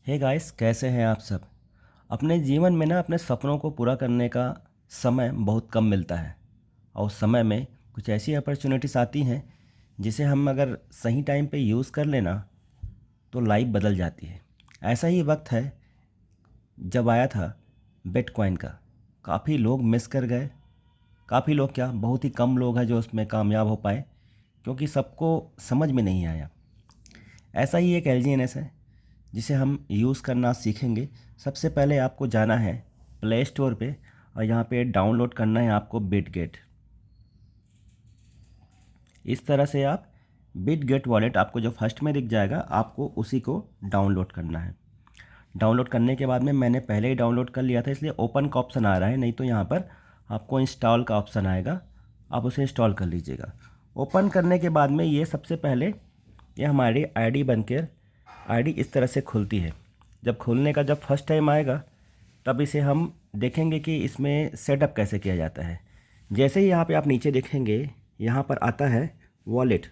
Hey guys, कैसे हैं आप सब। अपने जीवन में ना अपने सपनों को पूरा करने का समय बहुत कम मिलता है और उस समय में कुछ ऐसी अपॉर्चुनिटीज़ आती हैं जिसे हम अगर सही टाइम पे यूज़ कर लेना तो लाइफ बदल जाती है। ऐसा ही वक्त है जब आया था बिटकॉइन का। काफ़ी लोग मिस कर गए। काफ़ी लोग क्या, बहुत ही कम लोग हैं जो उसमें कामयाब हो पाए क्योंकि सबको समझ में नहीं आया। ऐसा ही एक एलजीएनएस है जिसे हम यूज़ करना सीखेंगे। सबसे पहले आपको जाना है प्ले स्टोर पे और यहाँ पे डाउनलोड करना है आपको बिटगेट। इस तरह से आप बिटगेट वॉलेट आपको जो फर्स्ट में दिख जाएगा आपको उसी को डाउनलोड करना है। डाउनलोड करने के बाद में मैंने पहले ही डाउनलोड कर लिया था इसलिए ओपन का ऑप्शन आ रहा है, नहीं तो यहाँ पर आपको इंस्टॉल का ऑप्शन आएगा, आप उसे इंस्टॉल कर लीजिएगा। ओपन करने के बाद में ये सबसे पहले ये हमारी आईडी बनकर आईडी इस तरह से खुलती है। जब खुलने का जब फर्स्ट टाइम आएगा तब इसे हम देखेंगे कि इसमें सेटअप कैसे किया जाता है। जैसे ही यहाँ पे आप नीचे देखेंगे यहाँ पर आता है वॉलेट।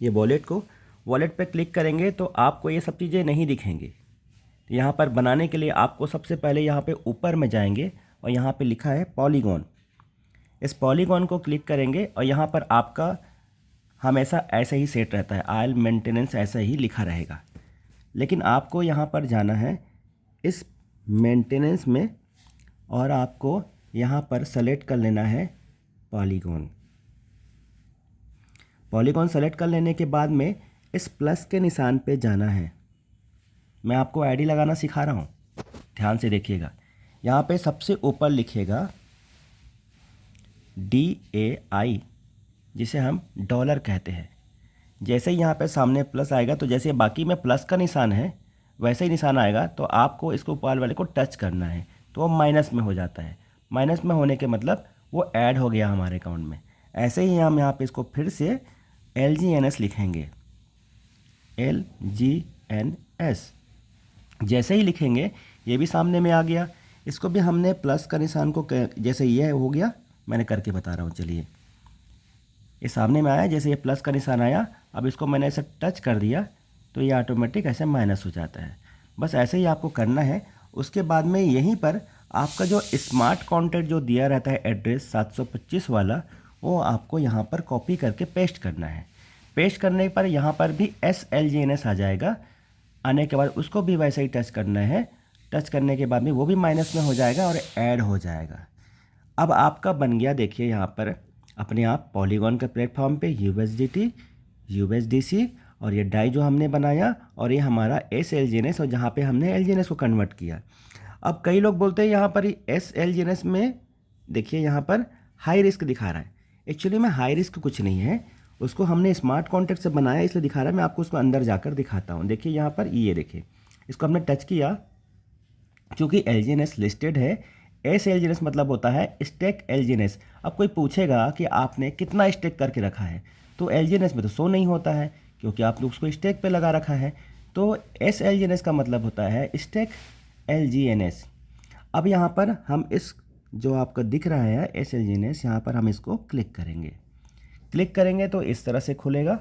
ये वॉलेट पे क्लिक करेंगे तो आपको ये सब चीज़ें नहीं दिखेंगी। तो यहाँ पर बनाने के लिए आपको सबसे पहले यहाँ पे ऊपर में जाएंगे और यहाँ पे लिखा है पॉलीगॉन। इस पॉलीगॉन को क्लिक करेंगे और यहाँ पर आपका हमेशा ऐसे ही सेट रहता है, ऑयल मेंटेनेंस ऐसा ही लिखा रहेगा। लेकिन आपको यहाँ पर जाना है इस मेंटेनेंस में और आपको यहाँ पर सेलेक्ट कर लेना है पॉलीगॉन। पॉलीगॉन सेलेक्ट कर लेने के बाद में इस प्लस के निशान पे जाना है। मैं आपको आईडी लगाना सिखा रहा हूँ, ध्यान से देखिएगा। यहाँ पे सबसे ऊपर लिखेगा DAI, जिसे हम डॉलर कहते हैं। जैसे ही यहाँ पे सामने प्लस आएगा तो जैसे बाकी में प्लस का निशान है वैसे ही निशान आएगा, तो आपको इसको ऊपर वाले को टच करना है तो वो माइनस में हो जाता है। माइनस में होने के मतलब वो ऐड हो गया हमारे अकाउंट में। ऐसे ही हम यहाँ पे इसको फिर से LGNS लिखेंगे, LGNS। जैसे ही लिखेंगे ये भी सामने में आ गया। इसको भी हमने प्लस का निशान को जैसे ये हो गया, मैंने करके बता रहा हूँ। चलिए, ये सामने में आया, जैसे ये प्लस का निशान आया, अब इसको मैंने ऐसे टच कर दिया तो ये ऑटोमेटिक ऐसे माइनस हो जाता है। बस ऐसे ही आपको करना है। उसके बाद में यहीं पर आपका जो स्मार्ट कॉन्टैक्ट जो दिया रहता है एड्रेस 725 वाला, वो आपको यहाँ पर कॉपी करके पेस्ट करना है। पेस्ट करने पर यहाँ पर भी SLGNS आ जाएगा। आने के बाद उसको भी वैसे ही टच करना है। टच करने के बाद में वो भी माइनस में हो जाएगा और ऐड हो जाएगा। अब आपका बन गया, देखिए यहाँ पर अपने आप पॉलीगॉन के प्लेटफॉर्म पे USDT, USDC और ये डाई जो हमने बनाया और ये हमारा SLGNS और जहाँ पे हमने LGNS को कन्वर्ट किया। अब कई लोग बोलते हैं यहाँ पर SLGNS में देखिए यहाँ पर हाई रिस्क दिखा रहा है। एक्चुअली में हाई रिस्क कुछ नहीं है, उसको हमने स्मार्ट कॉन्टैक्ट से बनाया इसलिए दिखा रहा है। मैं आपको उसको अंदर जाकर दिखाता हूँ। देखिए यहाँ पर ये देखिए, इसको हमने टच किया, चूँकि LGNS लिस्टेड है। SLGNS मतलब होता है स्टेक LGNS। अब कोई पूछेगा कि आपने कितना स्टेक करके रखा है, तो LGNS में तो शो नहीं होता है क्योंकि आपने उसको स्टेक पे लगा रखा है। तो SLGNS का मतलब होता है स्टेक LGNS। अब यहाँ पर हम इस जो आपका दिख रहा है SLGNS, यहाँ पर हम इसको क्लिक करेंगे। क्लिक करेंगे तो इस तरह से खुलेगा।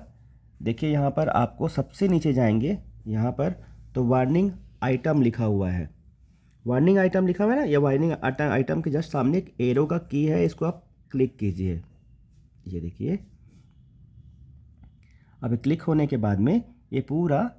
देखिए यहाँ पर आपको सबसे नीचे जाएंगे, यहाँ पर तो वार्निंग आइटम लिखा हुआ है। वार्निंग आइटम लिखा हुआ है ना, ये वार्निंग आइटम के जस्ट सामने एक एरो का की है, इसको आप क्लिक कीजिए। ये देखिए, अब क्लिक होने के बाद में ये पूरा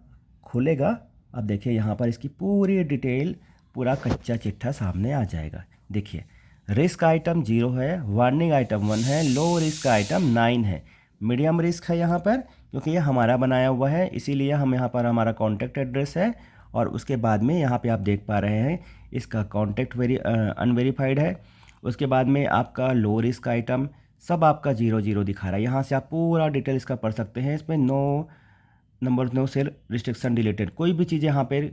खुलेगा। अब देखिए यहाँ पर इसकी पूरी डिटेल, पूरा कच्चा चिट्ठा सामने आ जाएगा। देखिए, रिस्क आइटम 0 है, वार्निंग आइटम 1 है, लो रिस्क आइटम 9 है, मीडियम रिस्क है यहाँ पर क्योंकि ये हमारा बनाया हुआ है, इसीलिए हम यहाँ पर हमारा कॉन्टैक्ट एड्रेस है। और उसके बाद में यहाँ पे आप देख पा रहे हैं इसका कॉन्टैक्ट अनवेरीफाइड है। उसके बाद में आपका लो रिस्क आइटम सब आपका 0 दिखा रहा है। यहाँ से आप पूरा डिटेल इसका पढ़ सकते हैं। इसमें no number, no sale restriction deleted, कोई भी चीज़ यहाँ पर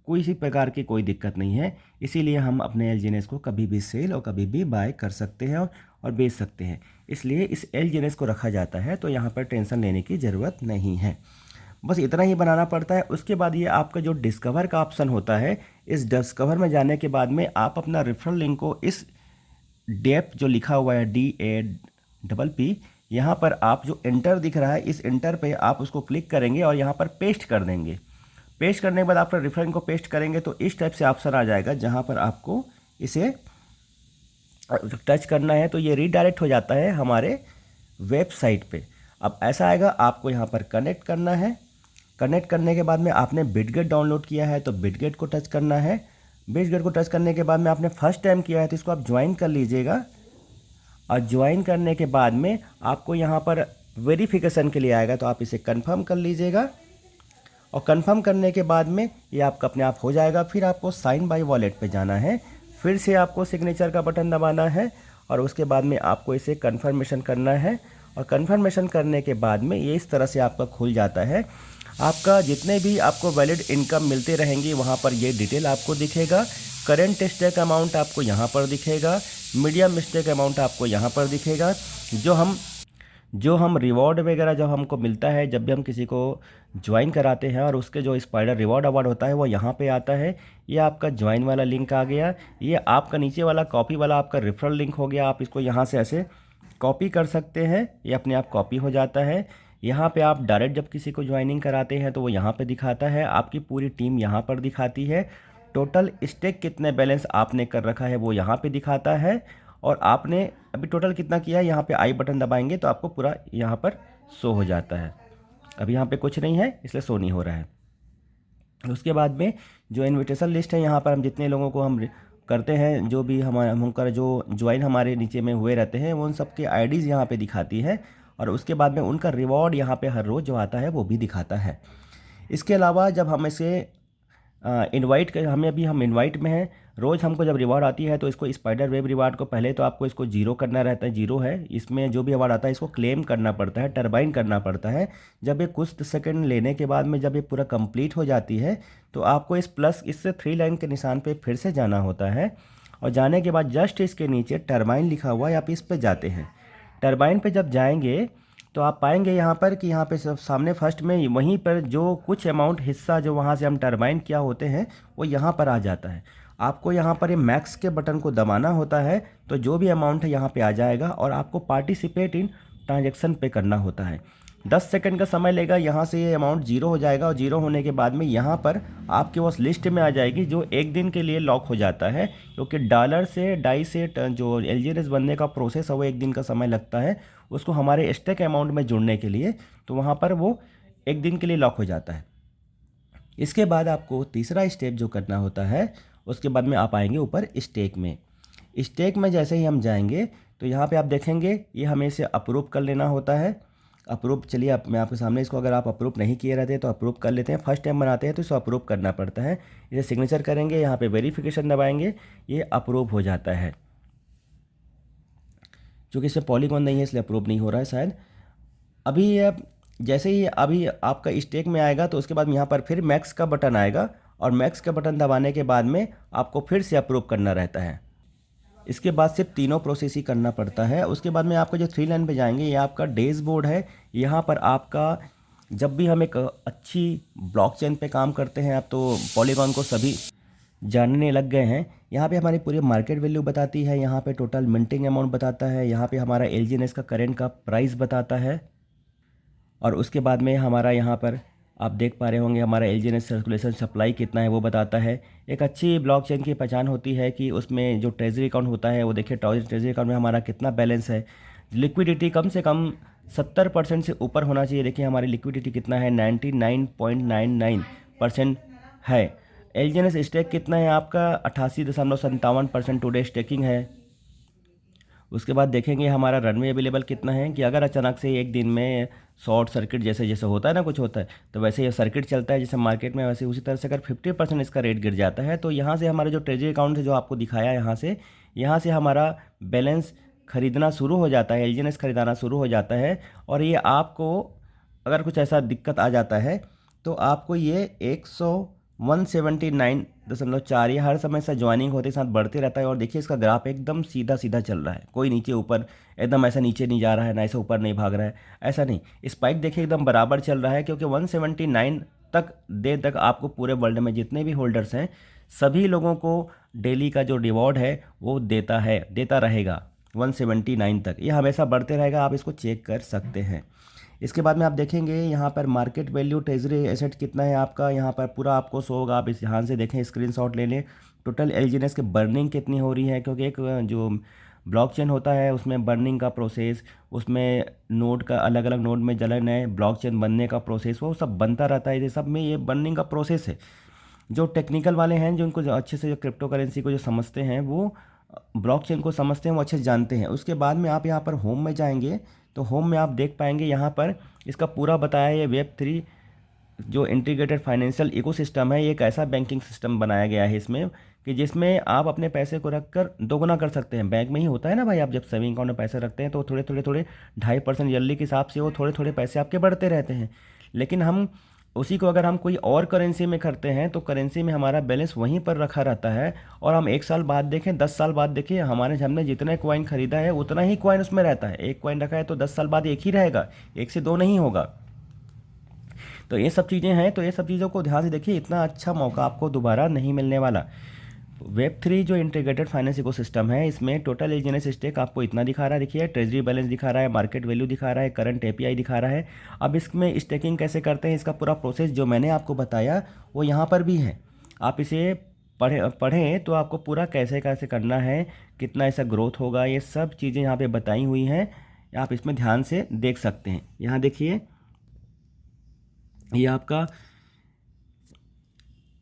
कोई सी प्रकार की कोई दिक्कत नहीं है। इसीलिए हम अपने LGNS को कभी भी सेल और कभी भी बाय कर सकते हैं और बेच सकते हैं। इसलिए इस LGNS को रखा जाता है, तो यहाँ पर टेंशन लेने की ज़रूरत नहीं है। बस इतना ही बनाना पड़ता है। उसके बाद ये आपका जो डिस्कवर का ऑप्शन होता है, इस डिस्कवर में जाने के बाद में आप अपना रेफरल लिंक को इस डेप जो लिखा हुआ है DAPP, यहाँ पर आप जो एंटर दिख रहा है, इस एंटर पे आप उसको क्लिक करेंगे और यहाँ पर पेस्ट कर देंगे। पेस्ट करने के बाद आप रेफरेंस को पेस्ट करेंगे तो इस टाइप से ऑप्शन आ जाएगा जहाँ पर आपको इसे टच करना है, तो ये रीडायरेक्ट हो जाता है हमारे वेबसाइट पे। अब ऐसा आएगा, आपको यहाँ पर कनेक्ट करना है। कनेक्ट करने के बाद में आपने बिटगेट डाउनलोड किया है तो बिटगेट को टच करना है। बिटगेट को टच करने के बाद में आपने फर्स्ट टाइम किया है तो इसको आप ज्वाइन कर लीजिएगा। और ज्वाइन करने के बाद में आपको यहाँ पर वेरिफिकेशन के लिए आएगा, तो आप इसे कंफर्म कर लीजिएगा। और कंफर्म करने के बाद में ये आपका अपने आप हो जाएगा। फिर आपको साइन बाय वॉलेट पे जाना है, फिर से आपको सिग्नेचर का बटन दबाना है और उसके बाद में आपको इसे कंफर्मेशन करना है। और कंफर्मेशन करने के बाद में ये इस तरह से आपका खुल जाता है। आपका जितने भी आपको वैलिड इनकम मिलते रहेंगी वहाँ पर ये डिटेल आपको दिखेगा। करेंट स्टेक अमाउंट आपको यहाँ पर दिखेगा, मीडियम स्टेक अमाउंट आपको यहाँ पर दिखेगा। जो हम रिवॉर्ड वगैरह जब हमको मिलता है, जब भी हम किसी को ज्वाइन कराते हैं और उसके जो स्पाइडर रिवॉर्ड अवार्ड होता है वो यहाँ पे आता है। ये आपका ज्वाइन वाला लिंक आ गया। ये आपका नीचे वाला कॉपी वाला आपका रेफरल लिंक हो गया। आप इसको यहाँ से ऐसे कॉपी कर सकते हैं, ये अपने आप कॉपी हो जाता है। यहाँ पे आप डायरेक्ट जब किसी को ज्वाइनिंग कराते हैं तो वो यहाँ पे दिखाता है, आपकी पूरी टीम यहाँ पर दिखाती है। टोटल स्टेक कितने बैलेंस आपने कर रखा है वो यहाँ पे दिखाता है। और आपने अभी टोटल कितना किया है, यहाँ पे आई बटन दबाएंगे तो आपको पूरा यहाँ पर शो हो जाता है। अभी यहाँ पे कुछ नहीं है इसलिए शो नहीं हो रहा है। उसके बाद में जो इनविटेशन लिस्ट है, यहाँ पर हम जितने लोगों को हम करते हैं, जो भी हमारा जो ज्वाइन हमारे नीचे में हुए रहते हैं, वो उन सबके आईडीज़ यहाँ पे दिखाती है। और उसके बाद में उनका रिवॉर्ड यहाँ पे हर रोज़ जो आता है वो भी दिखाता है। इसके अलावा जब हम इसे इनवाइट कर, हम इनवाइट में हैं, रोज़ हमको जब रिवार्ड आती है तो इसको स्पाइडर वेब रिवार्ड को पहले तो आपको इसको जीरो करना रहता है, जीरो है। इसमें जो भी अवार्ड आता है इसको क्लेम करना पड़ता है, टरबाइन करना पड़ता है। जब ये कुछ सेकंड लेने के बाद में जब ये पूरा कंप्लीट हो जाती है तो आपको इससे 3 लाइन के निशान पे फिर से जाना होता है। और जाने के बाद जस्ट इसके नीचे टरबाइन लिखा हुआ है, आप इस पर जाते हैं। टरबाइन पे जब जाएंगे तो आप पाएंगे यहाँ पर कि यहाँ पे सामने फर्स्ट में वहीं पर जो कुछ अमाउंट हिस्सा जो वहाँ से हम टरबाइन किया होते हैं वो यहाँ पर आ जाता है। आपको यहाँ पर ये मैक्स के बटन को दबाना होता है तो जो भी अमाउंट है यहाँ पे आ जाएगा और आपको पार्टिसिपेट इन ट्रांजैक्शन पे करना होता है। 10 सेकंड का समय लेगा, यहाँ से ये अमाउंट जीरो हो जाएगा और जीरो होने के बाद में यहाँ पर आपके उस लिस्ट में आ जाएगी जो एक दिन के लिए लॉक हो जाता है, क्योंकि डॉलर से डाई से जो एलजीएनएस बनने का प्रोसेस है वो एक दिन का समय लगता है उसको हमारे स्टेक अमाउंट में जुड़ने के लिए, तो वहाँ पर वो एक दिन के लिए लॉक हो जाता है। इसके बाद आपको तीसरा स्टेप जो करना होता है, उसके बाद में आप आएंगे ऊपर स्टेक में। स्टेक में जैसे ही हम जाएंगे तो यहाँ पे आप देखेंगे ये हमें इसे अप्रूव कर लेना होता है। अप्रूव, चलिए मैं आपके सामने इसको, अगर आप अप्रूव नहीं किए रहते तो अप्रूव कर लेते हैं। फर्स्ट टाइम बनाते हैं तो इसको अप्रूव करना पड़ता है। इसे सिग्नेचर करेंगे, यहाँ पे वेरिफिकेशन दबाएंगे, ये अप्रूव हो जाता है। चूँकि इससे पॉलीगॉन नहीं है इसलिए अप्रूव नहीं हो रहा है शायद। अभी ये जैसे ही अभी आपका स्टेक में आएगा तो उसके बाद यहाँ पर फिर मैक्स का बटन आएगा और मैक्स का बटन दबाने के बाद में आपको फिर से अप्रूव करना रहता है। इसके बाद सिर्फ तीनों प्रोसेस ही करना पड़ता है। उसके बाद में आपको जो 3 लाइन पे जाएंगे, ये आपका डैशबोर्ड है। यहाँ पर आपका जब भी हम एक अच्छी ब्लॉकचेन पे काम करते हैं, आप तो पॉलीगॉन को सभी जानने लग गए हैं। यहाँ पे हमारी पूरी मार्केट वैल्यू बताती है, यहाँ पे टोटल मिंटिंग अमाउंट बताता है, यहाँ पे हमारा एलजीएनएस का करेंट का प्राइस बताता है। और उसके बाद में हमारा यहाँ पर आप देख पा रहे होंगे हमारा एलजीएनएस सर्कुलेशन सप्लाई कितना है वो बताता है। एक अच्छी ब्लॉकचेन की पहचान होती है कि उसमें जो ट्रेजरी अकाउंट होता है वो देखिए ट्रेजरी अकाउंट में हमारा कितना बैलेंस है। लिक्विडिटी कम से कम 70% से ऊपर होना चाहिए। देखिए हमारी लिक्विडिटी कितना है, 99.99% है। एलजीएनएस स्टेक कितना है आपका, 88.57% टुडे स्टेकिंग है। उसके बाद देखेंगे हमारा रनवे अवेलेबल कितना है, कि अगर अचानक से एक दिन में शॉर्ट सर्किट जैसे जैसे होता है ना, कुछ होता है तो वैसे ये सर्किट चलता है जैसे मार्केट में, वैसे उसी तरह से अगर 50% इसका रेट गिर जाता है तो यहाँ से हमारे जो ट्रेजरी अकाउंट है जो आपको दिखाया यहाँ से हमारा बैलेंस खरीदना शुरू हो जाता है, एलजीएनएस खरीदाना शुरू हो जाता है। और ये आपको अगर कुछ ऐसा दिक्कत आ जाता है तो आपको ये 179.4 ये हर समय से ज्वाइनिंग होते साथ बढ़ते रहता है। और देखिए इसका ग्राफ एकदम सीधा सीधा चल रहा है, कोई नीचे ऊपर एकदम ऐसा नीचे नहीं जा रहा है, ना ऐसा ऊपर नहीं भाग रहा है, ऐसा नहीं। स्पाइक देखिए एकदम बराबर चल रहा है, क्योंकि 179 तक आपको पूरे वर्ल्ड में जितने भी होल्डर्स हैं सभी लोगों को डेली का जो रिवॉर्ड है वो देता रहेगा 179 तक। ये हमेशा बढ़ते रहेगा, आप इसको चेक कर सकते हैं। इसके बाद में आप देखेंगे यहाँ पर मार्केट वैल्यू ट्रेजरी एसेट कितना है आपका, यहाँ पर पूरा आपको शो होगा। आप इस ध्यान से देखें, स्क्रीनशॉट ले लें। टोटल एलजीएनएस की बर्निंग कितनी हो रही है, क्योंकि एक जो ब्लॉकचेन होता है उसमें बर्निंग का प्रोसेस, उसमें नोड का अलग अलग नोड में जलन है, ब्लॉकचेन बनने का प्रोसेस, वो सब बनता रहता है। ये सब में ये बर्निंग का प्रोसेस है। जो टेक्निकल वाले हैं, जो उनको जो अच्छे से जो क्रिप्टो करेंसी को जो समझते हैं, वो ब्लॉकचेन को समझते हैं, वो अच्छे से जानते हैं। उसके बाद में आप यहाँ पर होम में जाएंगे तो होम में आप देख पाएंगे यहाँ पर इसका पूरा बताया है। ये वेब3 जो इंटीग्रेटेड फाइनेंशियल इकोसिस्टम है, ये एक ऐसा बैंकिंग सिस्टम बनाया गया है इसमें कि जिसमें आप अपने पैसे को रखकर दोगुना कर सकते हैं। बैंक में ही होता है ना भाई, आप जब सेविंग अकाउंट में पैसे रखते हैं तो थोड़े थोड़े थोड़े 2.5% ईयरली के हिसाब से वो थोड़े थोड़े पैसे आपके बढ़ते रहते हैं। लेकिन हम उसी को अगर हम कोई और करेंसी में करते हैं तो करेंसी में हमारा बैलेंस वहीं पर रखा रहता है, और हम 1 साल बाद देखें, 10 साल बाद देखिए, हमने जितने कॉइन खरीदा है उतना ही कॉइन उसमें रहता है। एक कॉइन रखा है तो 10 साल बाद एक ही रहेगा, 1 से 2 नहीं होगा। तो ये सब चीज़ें हैं, तो ये सब चीज़ों को ध्यान से देखिए। इतना अच्छा मौका आपको दोबारा नहीं मिलने वाला। वेब3 जो इंटीग्रेटेड फाइनेंस इकोसिस्टम है, इसमें टोटल एलजीएनएस स्टेक आपको इतना दिखा रहा है, देखिए ट्रेजरी बैलेंस दिखा रहा है, मार्केट वैल्यू दिखा रहा है, करंट एपीआई दिखा रहा है। अब इसमें स्टेकिंग कैसे करते हैं, इसका पूरा प्रोसेस जो मैंने आपको बताया वो यहाँ पर भी है। आप इसे पढ़ें तो आपको पूरा कैसे कैसे करना है, कितना ऐसा ग्रोथ होगा, ये सब चीज़ें यहाँ पर बताई हुई हैं। आप इसमें ध्यान से देख सकते हैं। यहाँ देखिए, ये आपका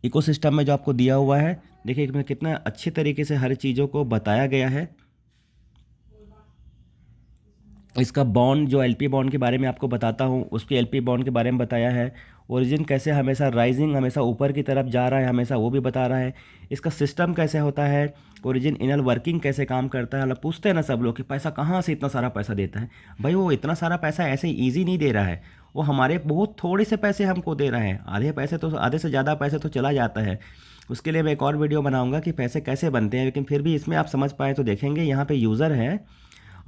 इकोसिस्टम में जो आपको दिया हुआ है, देखिए इसमें कितना अच्छे तरीके से हर चीज़ों को बताया गया है। इसका बॉन्ड, जो एलपी बॉन्ड के बारे में आपको बताता हूँ, उसके एलपी बॉन्ड के बारे में बताया है। ओरिजिन कैसे हमेशा राइजिंग, हमेशा ऊपर की तरफ जा रहा है, हमेशा वो भी बता रहा है। इसका सिस्टम कैसे होता है, ओरिजिन इनर वर्किंग कैसे काम करता है। मतलब पूछते हैं ना सब लोग कि पैसा कहाँ से इतना सारा पैसा देता है। भाई वो इतना सारा पैसा ऐसे ईजी नहीं दे रहा है, वो हमारे बहुत थोड़े से पैसे हमको दे रहा है। आधे से ज़्यादा पैसे तो चला जाता है। उसके लिए मैं एक और वीडियो बनाऊंगा कि पैसे कैसे बनते हैं, लेकिन फिर भी इसमें आप समझ पाए तो देखेंगे। यहाँ पे यूज़र है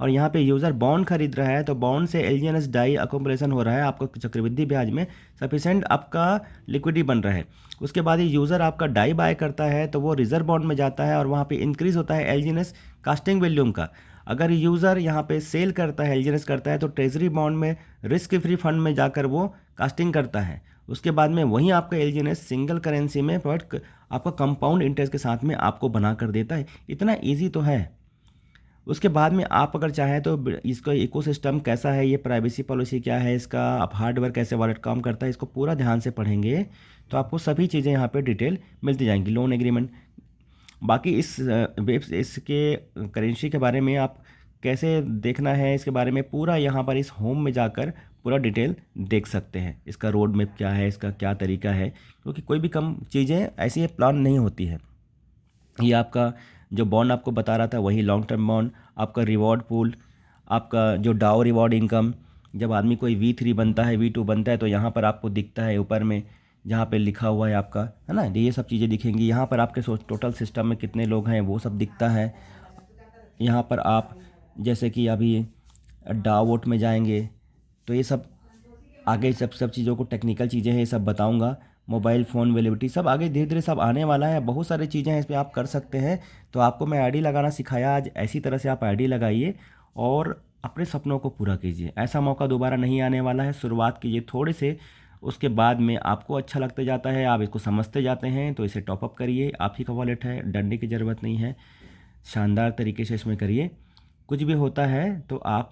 और यहाँ पे यूज़र बॉन्ड खरीद रहा है, तो बॉन्ड से एलजीएनएस डाई अकोमोलेशन हो रहा है, आपको चक्रवृद्धि ब्याज में सफिशेंट आपका लिक्विडिटी बन रहा है। उसके बाद ये यूज़र आपका डाई बाय करता है तो वो रिजर्व बॉन्ड में जाता है और वहाँ पे इंक्रीज़ होता है एलजीएनएस कास्टिंग वैल्यूम का। अगर यूज़र यहाँ पे सेल करता है, एलजीएनएस करता है, तो ट्रेजरी बॉन्ड में रिस्क फ्री फंड में जाकर वो कास्टिंग करता है। उसके बाद में वहीं आपका एलजीएनएस सिंगल करेंसी में आपका कंपाउंड इंटरेस्ट के साथ में आपको बना कर देता है। इतना ईजी तो है। उसके बाद में आप अगर चाहें तो इसका इकोसिस्टम कैसा है, ये प्राइवेसी पॉलिसी क्या है इसका, आप हार्डवेयर कैसे वॉलेट काम करता है, इसको पूरा ध्यान से पढ़ेंगे तो आपको सभी चीज़ें यहाँ पे डिटेल मिलती जाएंगी। लोन एग्रीमेंट, बाकी इसके करेंसी के बारे में आप कैसे देखना है, इसके बारे में पूरा यहाँ पर इस होम में जाकर पूरा डिटेल देख सकते हैं। इसका रोड मैप क्या है, इसका क्या तरीका है, क्योंकि कोई भी कम चीज़ें ऐसी प्लान नहीं होती है। ये आपका जो बॉन्ड आपको बता रहा था वही लॉन्ग टर्म बॉन्ड, आपका रिवॉर्ड पूल, आपका जो डाउ रिवॉर्ड इनकम, जब आदमी कोई V3 बनता है, V2 बनता है, तो यहाँ पर आपको दिखता है ऊपर में जहाँ पे लिखा हुआ है आपका, है ना, ये सब चीज़ें दिखेंगी। यहाँ पर आपके टोटल सिस्टम में कितने लोग हैं वो सब दिखता है। यहाँ पर आप जैसे कि अभी डाउ वोट में जाएंगे तो ये सब आगे सब चीज़ों को, टेक्निकल चीज़ें हैं, ये सब बताऊँगा। मोबाइल फ़ोन वैलिडिटी सब आगे धीरे धीरे सब आने वाला है। बहुत सारी चीज़ें हैं इसमें आप कर सकते हैं। तो आपको मैं आईडी लगाना सिखाया आज, ऐसी तरह से आप आईडी लगाइए और अपने सपनों को पूरा कीजिए। ऐसा मौका दोबारा नहीं आने वाला है। शुरुआत कीजिए थोड़े से, उसके बाद में आपको अच्छा लगते जाता है, आप इसको समझते जाते हैं, तो इसे टॉपअप करिए। आप ही का वॉलेट है, डरने की ज़रूरत नहीं है। शानदार तरीके से इसमें करिए। कुछ भी होता है तो आप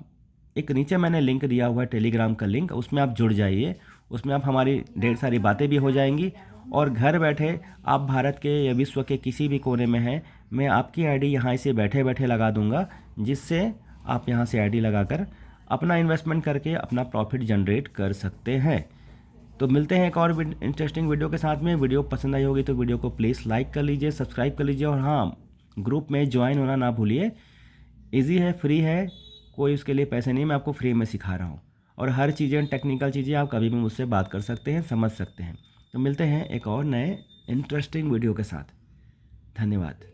एक नीचे मैंने लिंक दिया हुआ है, टेलीग्राम का लिंक, उसमें आप जुड़ जाइए। उसमें आप हमारी ढेर सारी बातें भी हो जाएंगी और घर बैठे आप भारत के या विश्व के किसी भी कोने में हैं, मैं आपकी आईडी यहाँ से बैठे बैठे लगा दूंगा, जिससे आप यहाँ से आईडी लगाकर अपना इन्वेस्टमेंट करके अपना प्रॉफिट जनरेट कर सकते हैं। तो मिलते हैं एक और इंटरेस्टिंग वीडियो के साथ में। वीडियो पसंद आई होगी तो वीडियो को प्लीज़ लाइक कर लीजिए, सब्सक्राइब कर लीजिए, और हाँ, ग्रुप में ज्वाइन होना ना भूलिए। ईजी है, फ्री है, कोई उसके लिए पैसे नहीं, मैं आपको फ्री में सिखा रहा हूँ। और हर चीज़ें, टेक्निकल चीज़ें आप कभी भी मुझसे बात कर सकते हैं, समझ सकते हैं। तो मिलते हैं एक और नए इंटरेस्टिंग वीडियो के साथ। धन्यवाद।